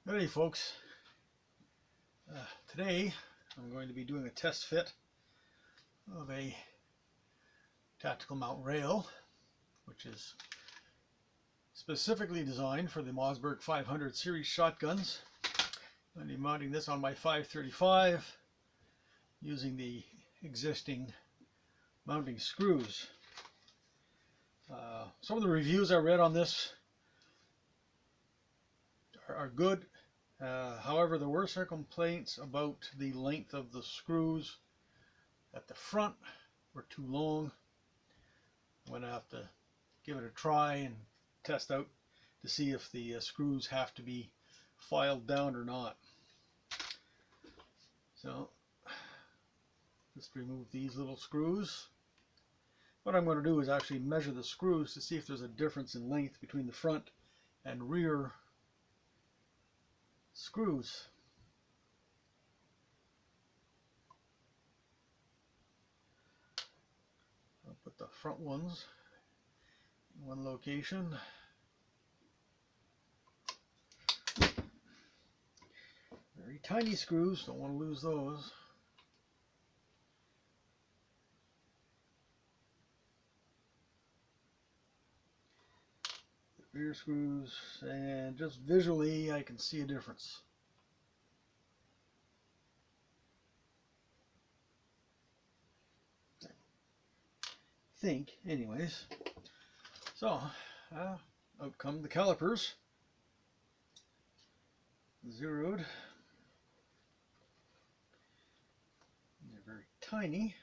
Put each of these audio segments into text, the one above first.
Hey folks, today I'm going to be doing a test fit of a tactical mount rail, which is specifically designed for the Mossberg 500 series shotguns. I'm going to be mounting this on my 535 using the existing mounting screws. Some of the reviews I read on this are good. However, there were some complaints about the length of the screws at the front were too long. I'm going to have to give it a try and test out to see if the screws have to be filed down or not. So just remove these little screws. What I'm going to do is actually measure the screws to see if there's a difference in length between the front and rear screws. I'll put the front ones in one location. Very tiny screws, don't want to lose those. The rear screws, and just visually I can see a difference. Think anyways. So out come the calipers, zeroed. They're very tiny.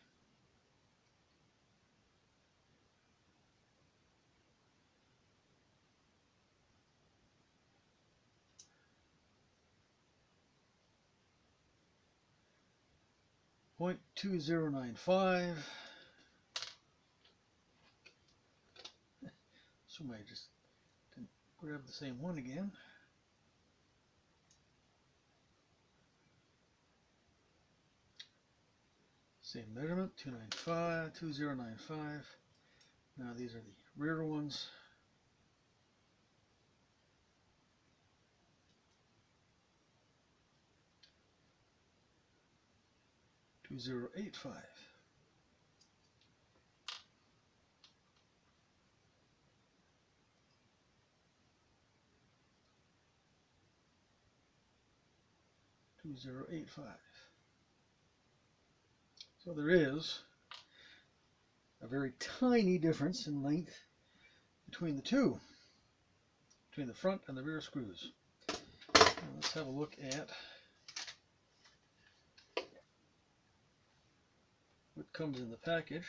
.2095. So I just didn't grab the same one again. Same measurement, 295, 2095. Now these are the rear ones. .2085. So there is a very tiny difference in length between the two, between the front and the rear screws. Now let's have a look at what comes in the package.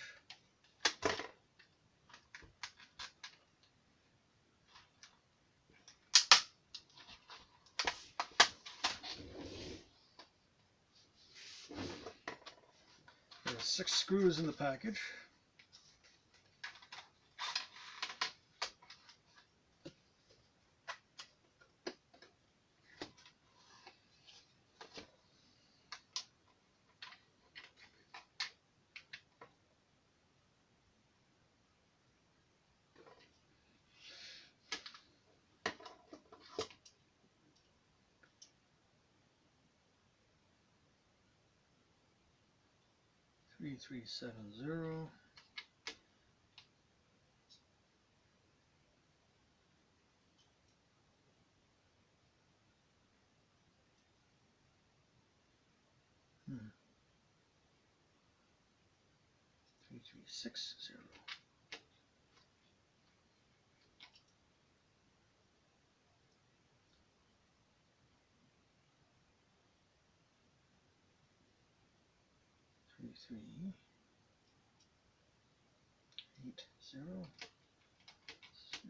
There are 6 screws in the package. .3370. Hmm. 3360. .3380.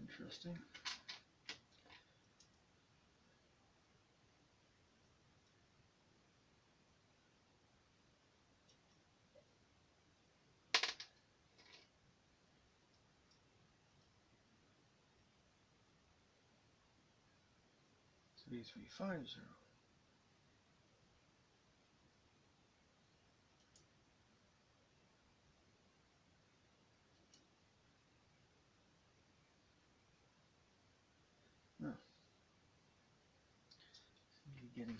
Interesting. .3350. No. getting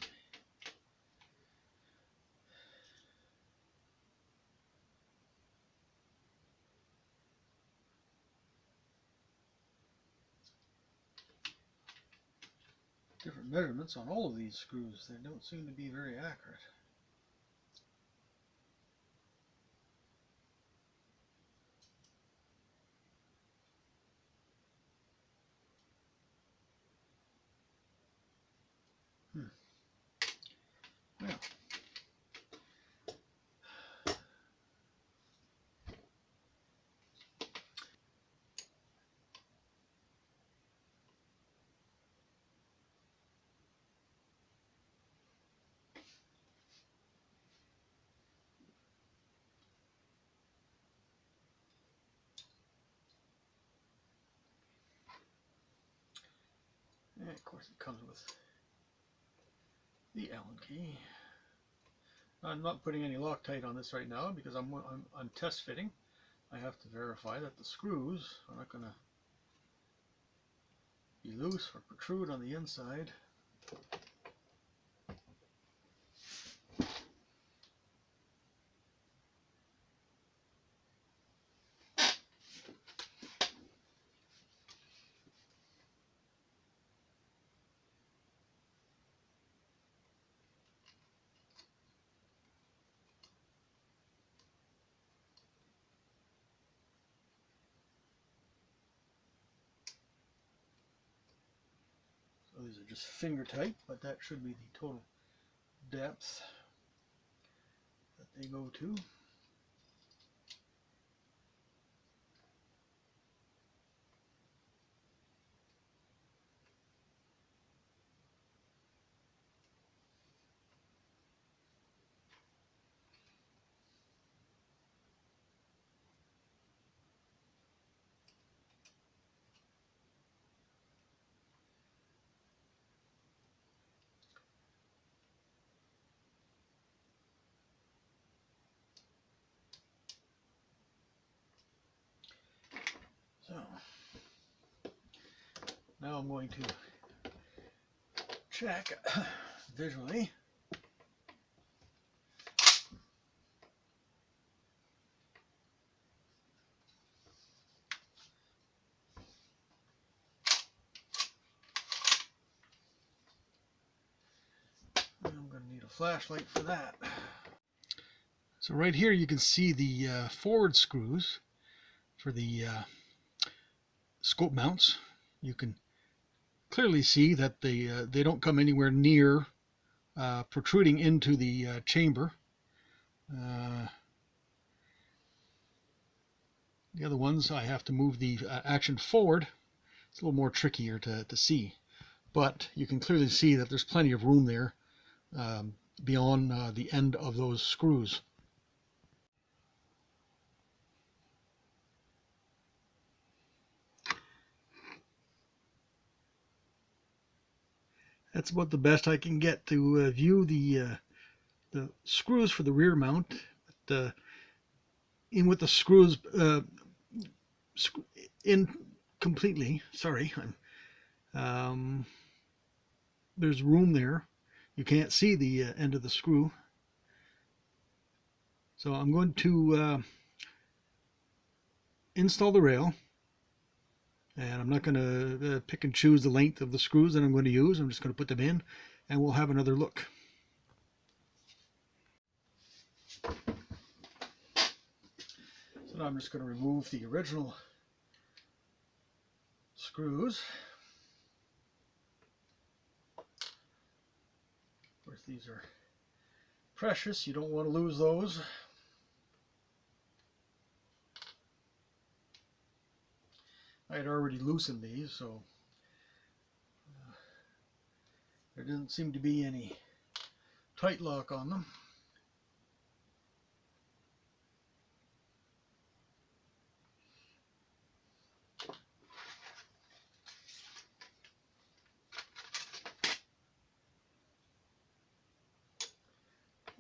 different measurements on all of these screws. They don't seem to be very accurate. Well, and of course it comes with the Allen key. I'm not putting any Loctite on this right now because I'm test fitting. I have to verify that the screws are not going to be loose or protrude on the inside. So these are just finger tight, but that should be the total depth that they go to. So now I'm going to check visually. I'm going to need a flashlight for that. So right here you can see the forward screws for the scope mounts. You can clearly see that they don't come anywhere near protruding into the chamber. The other ones I have to move the action forward. It's a little more trickier to see, but you can clearly see that there's plenty of room there beyond the end of those screws. That's about the best I can get to view the screws for the rear mount. But, in with the screws in completely, sorry, there's room there. You can't see the end of the screw. So I'm going to install the rail, and I'm not going to pick and choose the length of the screws that I'm going to use. I'm just going to put them in and we'll have another look. So now I'm just going to remove the original screws. Of course, these are precious. You don't want to lose those. I had already loosened these, so there didn't seem to be any tight lock on them.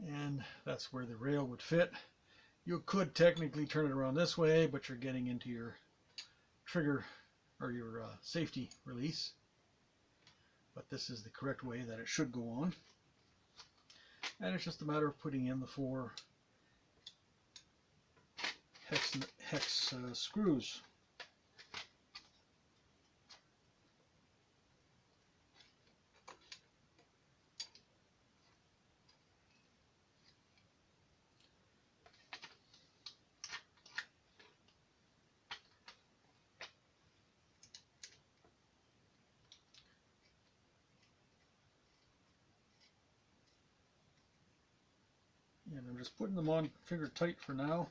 And that's where the rail would fit. You could technically turn it around this way, but you're getting into your trigger or your safety release. but this is the correct way that it should go on. And it's just a matter of putting in the 4 hex screws. And I'm just putting them on finger tight for now.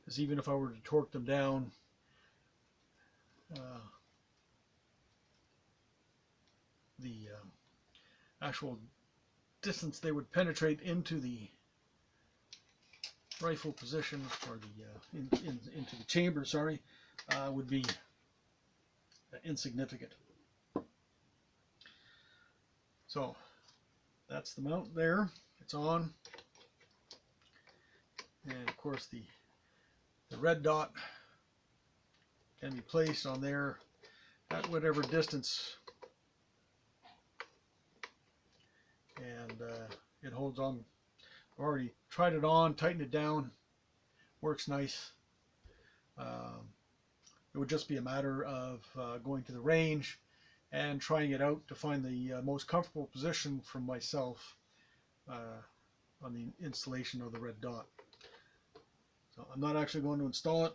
Because even if I were to torque them down, the actual distance they would penetrate into the rifle position, or the into the chamber, sorry, would be insignificant. So that's the mount there. It's on, and of course the red dot can be placed on there at whatever distance, and it holds on. I've already tried it on, tightened it down, works nice. It would just be a matter of going to the range and trying it out to find the most comfortable position for myself on the installation of the red dot. So I'm not actually going to install it.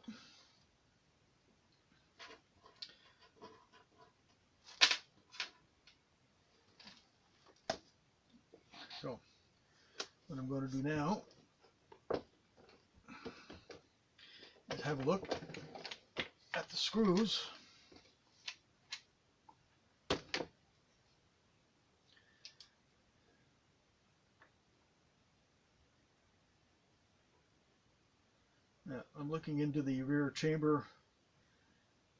So what I'm going to do now is have a look at the screws. Now, I'm looking into the rear chamber,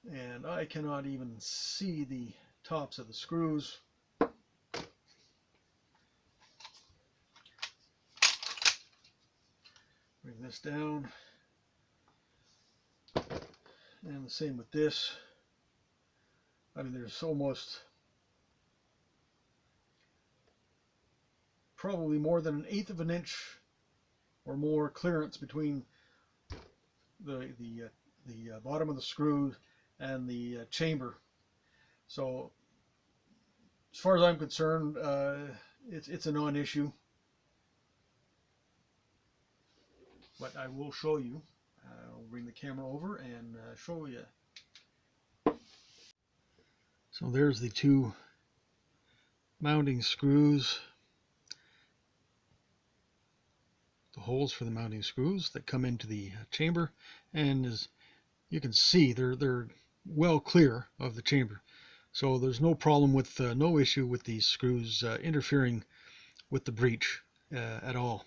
and I cannot even see the tops of the screws. Bring this down, and the same with this. I mean, there's almost probably more than 1/8 of an inch or more clearance between the bottom of the screw and the chamber. So as far as I'm concerned, it's a non-issue. But I will show you. I'll bring the camera over and show you. So there's the 2 mounting screws, the holes for the mounting screws that come into the chamber, and as you can see, they're well clear of the chamber. So there's no problem with no issue with these screws interfering with the breech at all.